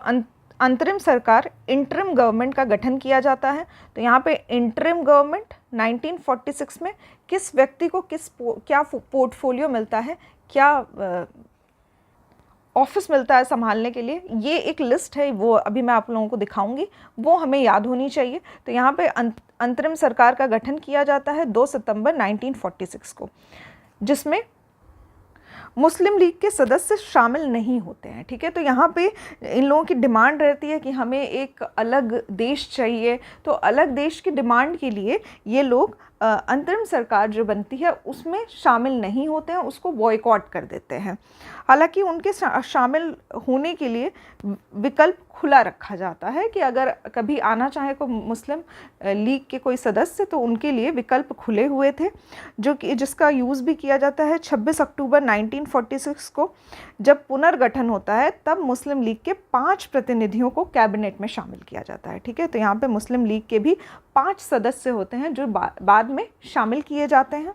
अंतरिम सरकार, इंटरिम गवर्नमेंट का गठन किया जाता है। तो यहाँ पे इंटरिम गवर्नमेंट 1946 में किस व्यक्ति को क्या पोर्टफोलियो मिलता है, क्या ऑफिस मिलता है संभालने के लिए, ये एक लिस्ट है, वो अभी मैं आप लोगों को दिखाऊंगी, वो हमें याद होनी चाहिए। तो यहाँ पे अंतरिम सरकार का गठन किया जाता है 2 सितंबर 1946 को, जिसमें मुस्लिम लीग के सदस्य शामिल नहीं होते हैं। ठीक है, तो यहाँ पे इन लोगों की डिमांड रहती है कि हमें एक अलग देश चाहिए। तो अलग देश की डिमांड के लिए ये लोग अंतरिम सरकार जो बनती है उसमें शामिल नहीं होते हैं, उसको बॉयकॉट कर देते हैं। हालांकि उनके शामिल होने के लिए विकल्प खुला रखा जाता है कि अगर कभी आना चाहे कोई मुस्लिम लीग के कोई सदस्य तो उनके लिए विकल्प खुले हुए थे, जो कि जिसका यूज़ भी किया जाता है। 26 अक्टूबर 1946 को जब पुनर्गठन होता है तब मुस्लिम लीग के 5 प्रतिनिधियों को कैबिनेट में शामिल किया जाता है। ठीक है, तो यहाँ पे मुस्लिम लीग के भी 5 सदस्य होते हैं जो बाद में शामिल किए जाते हैं।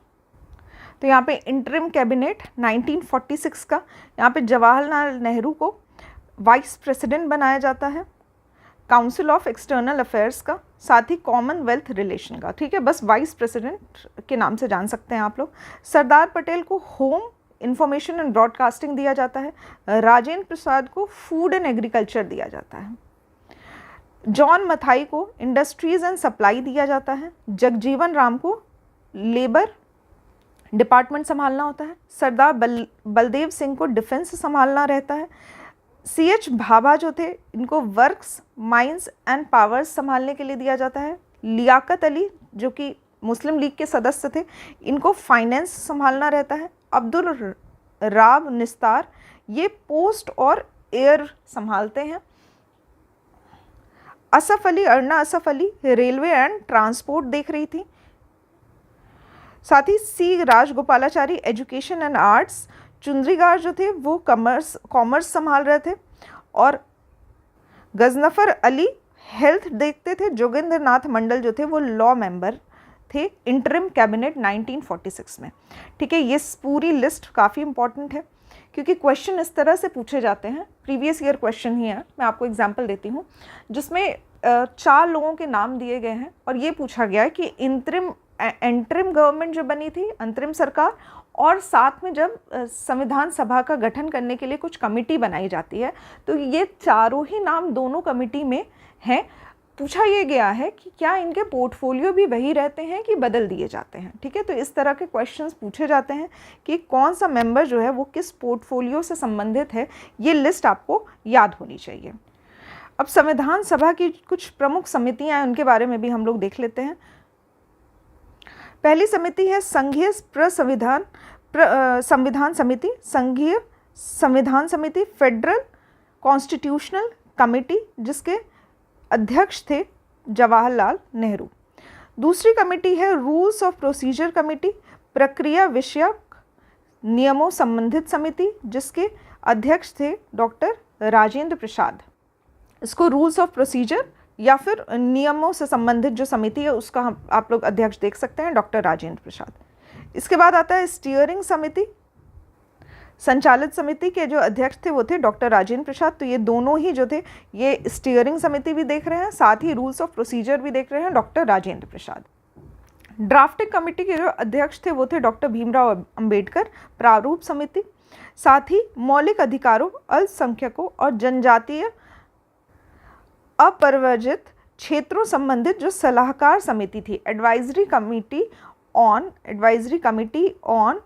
तो यहाँ पे इंटरिम कैबिनेट 1946 का, यहाँ पे जवाहरलाल नेहरू को वाइस प्रेसिडेंट बनाया जाता है, काउंसिल ऑफ एक्सटर्नल अफेयर्स का, साथ ही कॉमनवेल्थ रिलेशन का। ठीक है, बस वाइस प्रेसिडेंट के नाम से जान सकते हैं आप लोग। सरदार पटेल को होम, इंफॉर्मेशन एंड ब्रॉडकास्टिंग दिया जाता है। राजेंद्र प्रसाद को फूड एंड एग्रीकल्चर दिया जाता है। जॉन मथाई को इंडस्ट्रीज एंड सप्लाई दिया जाता है। जगजीवन राम को लेबर डिपार्टमेंट संभालना होता है। सरदार बलदेव सिंह को डिफेंस संभालना रहता है। CH भाभा जो थे इनको वर्क्स, माइंस एंड पावर्स संभालने के लिए दिया जाता है। लियाकत अली जो कि मुस्लिम लीग के सदस्य थे, इनको फाइनेंस संभालना रहता है। अब्दुल राब निस्तार ये पोस्ट और एयर संभालते हैं। Asaf Ali, Aruna Asaf Ali railway and transport देख रही थी। साथ ही C Rajagopalachari education and arts, Chundrigar जो थे वो कॉमर्स संभाल रहे थे, और गजनफर अली हेल्थ देखते थे। जोगेंद्र नाथ मंडल जो थे वो लॉ मेंबर थे इंटरिम कैबिनेट 1946 में। ठीक है, ये पूरी लिस्ट काफ़ी इंपॉर्टेंट है क्योंकि क्वेश्चन इस तरह से पूछे जाते हैं, प्रीवियस ईयर क्वेश्चन ही है। मैं आपको एग्जांपल देती हूँ जिसमें 4 लोगों के नाम दिए गए हैं और ये पूछा गया है कि इंटरिम गवर्नमेंट जो बनी थी, अंतरिम सरकार, और साथ में जब संविधान सभा का गठन करने के लिए कुछ कमेटी बनाई जाती है तो ये चारों ही नाम दोनों कमेटी में हैं। पूछा ये गया है कि क्या इनके पोर्टफोलियो भी वही रहते हैं कि बदल दिए जाते हैं। ठीक है, तो इस तरह के क्वेश्चंस पूछे जाते हैं कि कौन सा मेंबर जो है वो किस पोर्टफोलियो से संबंधित है, ये लिस्ट आपको याद होनी चाहिए। अब संविधान सभा की कुछ प्रमुख समितियां हैं, उनके बारे में भी हम लोग देख लेते हैं। पहली समिति है संघीय संविधान समिति, संघीय संविधान समिति, फेडरल कॉन्स्टिट्यूशनल कमेटी, जिसके अध्यक्ष थे जवाहरलाल नेहरू। दूसरी कमेटी है रूल्स ऑफ प्रोसीजर कमेटी, प्रक्रिया विषयक नियमों संबंधित समिति, जिसके अध्यक्ष थे डॉक्टर राजेंद्र प्रसाद। इसको रूल्स ऑफ प्रोसीजर या फिर नियमों से संबंधित जो समिति है उसका आप लोग अध्यक्ष देख सकते हैं, डॉक्टर राजेंद्र प्रसाद। इसके बाद आता है स्टीयरिंग समिति, संचालित समिति के जो अध्यक्ष थे वो थे डॉक्टर राजेंद्र प्रसाद। तो ये दोनों ही जो थे ये स्टीयरिंग समिति भी देख रहे हैं, साथ ही रूल्स ऑफ प्रोसीजर भी देख रहे हैं doctor Rajendra Prasad. Drafting committee के जो अध्यक्ष थे वो थे डॉक्टर भीमराव अंबेडकर। प्रारूप समिति, साथ ही मौलिक अधिकारों, अल्पसंख्यकों और जनजातीय अपरिवर्जित क्षेत्रों संबंधित जो सलाहकार समिति थी, advisory committee on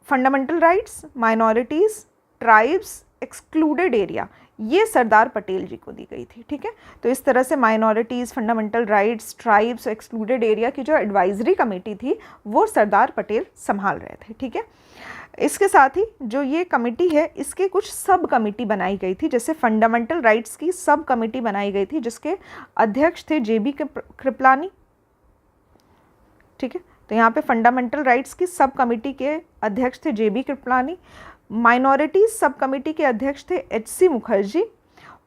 fundamental rights, minorities, tribes, excluded area, ये सरदार पटेल जी को दी गई थी। ठीक है, तो इस तरह से minorities, fundamental rights, tribes, excluded area की जो एडवाइजरी कमेटी थी वो सरदार पटेल संभाल रहे थे। ठीक है, इसके साथ ही जो ये कमेटी है इसके कुछ सब कमेटी बनाई गई थी, जैसे फंडामेंटल राइट्स की सब कमेटी बनाई गई थी जिसके अध्यक्ष थे JB कृपलानी। ठीक है, तो यहाँ पे फंडामेंटल राइट्स की सब कमेटी के अध्यक्ष थे JB Kripalani. Minorities sub committee के अध्यक्ष थे HC मुखर्जी,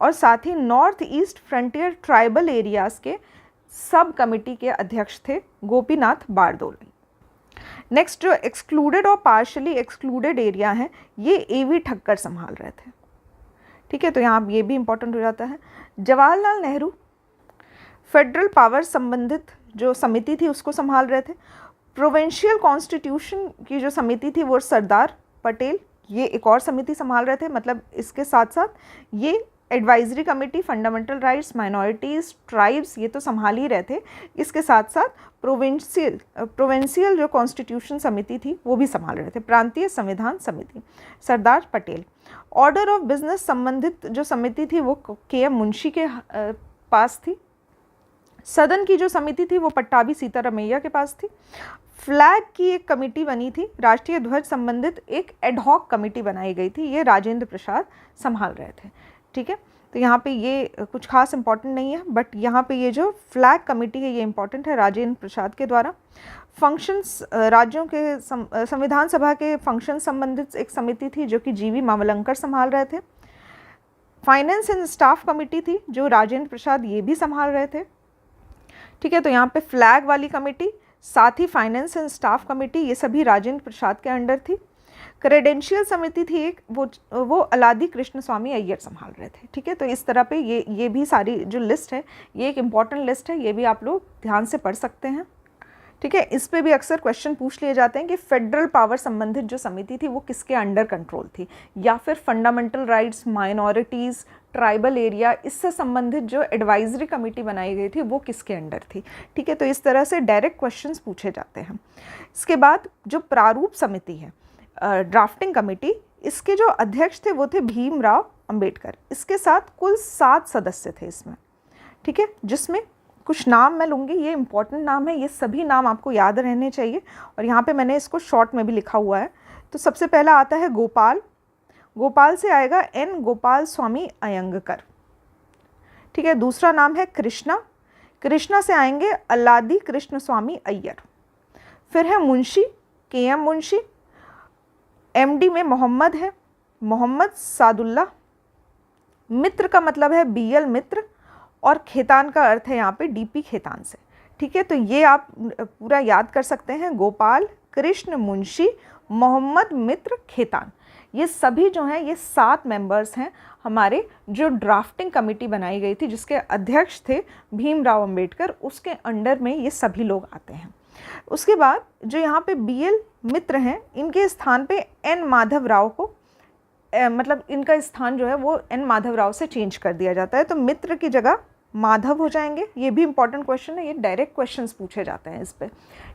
और साथ ही north east frontier tribal areas के सब कमेटी के अध्यक्ष थे गोपीनाथ बारदोली। नेक्स्ट जो एक्सक्लूडेड और पार्शली एक्सक्लूडेड एरिया हैं ये AV ठक्कर संभाल रहे थे। ठीक है, तो यहाँ ये भी इम्पोर्टेंट हो जाता है। जवाहरलाल नेहरू फेडरल पावर संबंधित जो समिति थी उसको संभाल रहे थे। प्रोविंशियल कॉन्स्टिट्यूशन की जो समिति थी वो सरदार पटेल ये एक और समिति संभाल रहे थे। मतलब इसके साथ साथ ये advisory committee, fundamental rights, minorities, tribes ये तो संभाल ही रहे थे, इसके साथ साथ प्रोविंशियल जो कॉन्स्टिट्यूशन समिति थी वो भी संभाल रहे थे। प्रांतीय संविधान समिति Sardar Patel. Order of business संबंधित जो समिति थी वो KM मुंशी के पास थी। सदन की जो समिति थी वो पट्टाभी सीतारमैया के पास थी। फ्लैग की एक कमेटी बनी थी, राष्ट्रीय ध्वज संबंधित एक एडहॉक कमेटी बनाई गई थी, ये राजेंद्र प्रसाद संभाल रहे थे। ठीक है, तो यहाँ पे ये कुछ खास इंपॉर्टेंट नहीं है, बट यहाँ पे ये जो फ्लैग कमेटी है ये इंपॉर्टेंट है, राजेंद्र प्रसाद के द्वारा। फंक्शंस, राज्यों के संविधान सभा के फंक्शन संबंधित एक समिति थी जो कि जीवी मावलंकर संभाल रहे थे। फाइनेंस एंड स्टाफ कमेटी थी जो राजेंद्र प्रसाद ये भी संभाल रहे थे। ठीक है, तो यहाँ पे फ्लैग वाली कमेटी, साथ ही फाइनेंस एंड स्टाफ कमेटी, ये सभी राजेंद्र प्रसाद के अंडर थी। क्रेडेंशियल समिति थी एक, वो अलादी कृष्ण स्वामी अय्यर संभाल रहे थे। ठीक है, तो इस तरह पे ये भी सारी जो लिस्ट है ये एक इम्पॉर्टेंट लिस्ट है, ये भी आप लोग ध्यान से पढ़ सकते हैं। ठीक है, इस पे भी अक्सर क्वेश्चन पूछ लिए जाते हैं कि फेडरल पावर संबंधित जो समिति थी वो किसके अंडर कंट्रोल थी, या फिर fundamental rights, minorities, tribal area, इससे संबंधित जो एडवाइजरी कमेटी बनाई गई थी वो किसके अंडर थी। ठीक है, तो इस तरह से डायरेक्ट क्वेश्चंस पूछे जाते हैं। इसके बाद जो प्रारूप समिति है, ड्राफ्टिंग कमेटी, इसके जो अध्यक्ष थे वो थे भीमराव अंबेडकर। इसके साथ कुल 7 सदस्य थे इसमें। ठीक है, जिसमें कुछ नाम मैं लूँगी, ये इंपॉर्टेंट नाम है, ये सभी नाम आपको याद रहने चाहिए, और यहाँ पे मैंने इसको शॉर्ट में भी लिखा हुआ है। तो सबसे पहला आता है गोपाल, गोपाल से आएगा एन गोपाल स्वामी अयंगकर। ठीक है, दूसरा नाम है कृष्णा, कृष्णा से आएंगे अल्लादी कृष्ण स्वामी अय्यर। फिर है मुंशी, के एम मुंशी। एमडी में मोहम्मद है, मोहम्मद सादुल्ला। मित्र का मतलब है बीएल मित्र, और खेतान का अर्थ है यहाँ पे डीपी खेतान से। ठीक है, तो ये आप पूरा याद कर सकते हैं, गोपाल, कृष्ण, मुंशी, मोहम्मद, मित्र, खेतान, ये सभी जो हैं ये 7 मेंबर्स हैं हमारे जो ड्राफ्टिंग कमेटी बनाई गई थी जिसके अध्यक्ष थे भीमराव अंबेडकर, उसके अंडर में ये सभी लोग आते हैं। उसके बाद जो यहाँ पे बीएल मित्र हैं, इनके स्थान पे एन माधव राव को मतलब इनका स्थान जो है वो एन माधव राव से चेंज कर दिया जाता है, तो मित्र की जगह माधव हो जाएंगे। ये भी इंपॉर्टेंट क्वेश्चन है, ये डायरेक्ट क्वेश्चंस पूछे जाते हैं इस पे।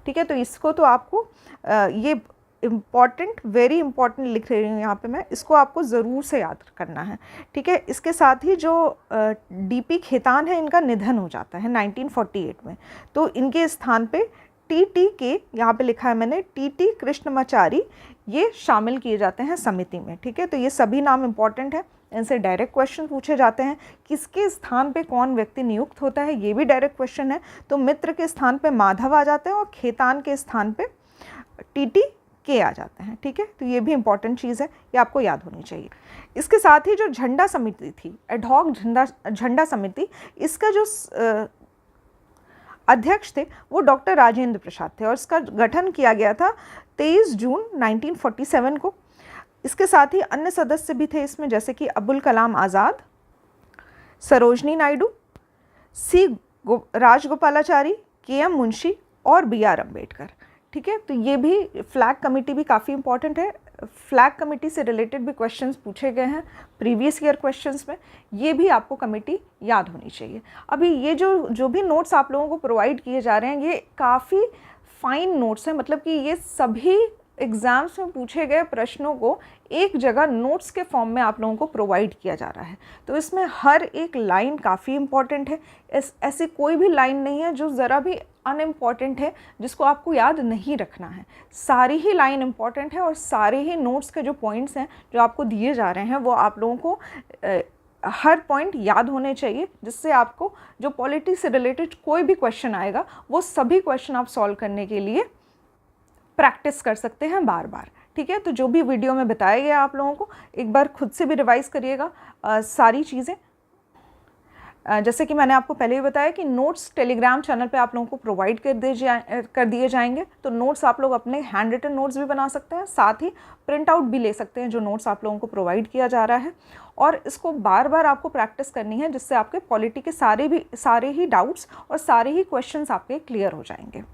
ठीक है, तो इसको तो आपको ये इम्पॉर्टेंट, वेरी इंपॉर्टेंट लिख रही हूँ यहाँ पे मैं, इसको आपको ज़रूर से याद करना है। ठीक है, इसके साथ ही जो डीपी खेतान है इनका निधन हो जाता है 1948 में, तो इनके स्थान पे टीटी के, यहाँ पे लिखा है मैंने, टीटी कृष्णमाचारी, ये शामिल किए जाते हैं समिति में। ठीक है, तो ये सभी नाम इंपॉर्टेंट है, इनसे डायरेक्ट क्वेश्चन पूछे जाते हैं। किसके स्थान पे कौन व्यक्ति नियुक्त होता है ये भी डायरेक्ट क्वेश्चन है, तो मित्र के स्थान पे माधव आ जाते हैं और खेतान के स्थान पे टीटी के आ जाते हैं। ठीक है, तो ये भी इंपॉर्टेंट चीज़ है, ये आपको याद होनी चाहिए। इसके साथ ही जो झंडा समिति थी, एडहॉक झंडा समिति, इसका जो अध्यक्ष थे वो डॉक्टर राजेंद्र प्रसाद थे, और इसका गठन किया गया था 23 जून 1947 को। इसके साथ ही अन्य सदस्य भी थे इसमें, जैसे कि अबुल कलाम आज़ाद, सरोजनी नायडू, सी राजगोपालाचारी, के एम मुंशी और बी आर अम्बेडकर। ठीक है, तो ये भी फ्लैग कमेटी भी काफ़ी इंपॉर्टेंट है। फ्लैग कमेटी से रिलेटेड भी क्वेश्चंस पूछे गए हैं प्रीवियस ईयर क्वेश्चंस में, ये भी आपको कमेटी याद होनी चाहिए। अभी ये जो भी नोट्स आप लोगों को प्रोवाइड किए जा रहे हैं ये काफ़ी फाइन नोट्स हैं, मतलब कि ये सभी एग्ज़ाम्स में पूछे गए प्रश्नों को एक जगह नोट्स के फॉर्म में आप लोगों को प्रोवाइड किया जा रहा है, तो इसमें हर एक लाइन काफ़ी इम्पॉर्टेंट है। ऐसी कोई भी लाइन नहीं है जो ज़रा भी अनइम्पॉर्टेंट है जिसको आपको याद नहीं रखना है। सारी ही लाइन इम्पॉर्टेंट है और सारे ही नोट्स के जो पॉइंट्स हैं जो आपको दिए जा रहे हैं वो आप लोगों को हर पॉइंट याद होने चाहिए, जिससे आपको जो पॉलिटी से रिलेटेड कोई भी क्वेश्चन आएगा वो सभी क्वेश्चन आप सॉल्व करने के लिए प्रैक्टिस कर सकते हैं बार बार। ठीक है, तो जो भी वीडियो में बताया गया आप लोगों को एक बार खुद से भी रिवाइज़ करिएगा सारी चीज़ें। जैसे कि मैंने आपको पहले ही बताया कि नोट्स टेलीग्राम चैनल पे आप लोगों को प्रोवाइड कर दिए जाएंगे, तो नोट्स आप लोग अपने हैंड रिटन नोट्स भी बना सकते हैं, साथ ही प्रिंट आउट भी ले सकते हैं जो नोट्स आप लोगों को प्रोवाइड किया जा रहा है, और इसको बार बार आपको प्रैक्टिस करनी है, जिससे आपके पॉलिटी के सारे ही डाउट्स और सारे ही क्वेश्चंस आपके क्लियर हो जाएंगे।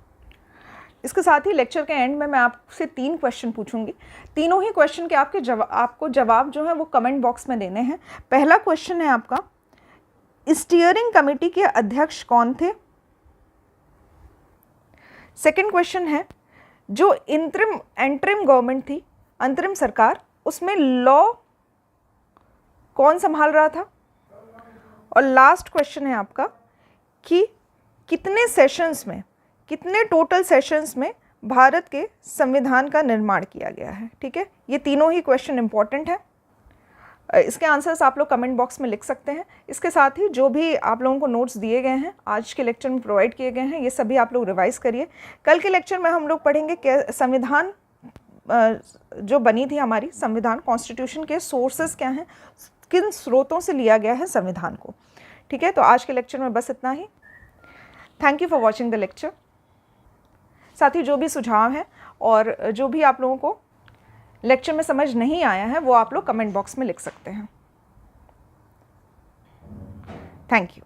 इसके साथ ही लेक्चर के एंड में मैं आपसे 3 क्वेश्चन पूछूंगी, तीनों ही क्वेश्चन के आपको जवाब जो है वो कमेंट बॉक्स में देने हैं। पहला क्वेश्चन है आपका, स्टीयरिंग कमेटी के अध्यक्ष कौन थे? सेकंड क्वेश्चन है, जो एंटरिम गवर्नमेंट थी, अंतरिम सरकार, उसमें लॉ कौन संभाल रहा था? और लास्ट क्वेश्चन है आपका कि कितने सेशंस में, कितने टोटल सेशंस में भारत के संविधान का निर्माण किया गया है। ठीक है, ये तीनों ही क्वेश्चन इंपॉर्टेंट है। इसके आंसर्स आप लोग कमेंट बॉक्स में लिख सकते हैं। इसके साथ ही जो भी आप लोगों को नोट्स दिए गए हैं, आज के लेक्चर में प्रोवाइड किए गए हैं, ये सभी आप लोग रिवाइज़ करिए। कल के लेक्चर में हम लोग पढ़ेंगे संविधान जो बनी थी हमारी, संविधान कॉन्स्टिट्यूशन के सोर्सेस क्या हैं, किन स्रोतों से लिया गया है संविधान को। ठीक है, तो आज के लेक्चर में बस इतना ही। Thank you for watching the lecture. साथ ही जो भी सुझाव हैं और जो भी आप लोगों को लेक्चर में समझ नहीं आया है वो आप लोग कमेंट बॉक्स में लिख सकते हैं। Thank you.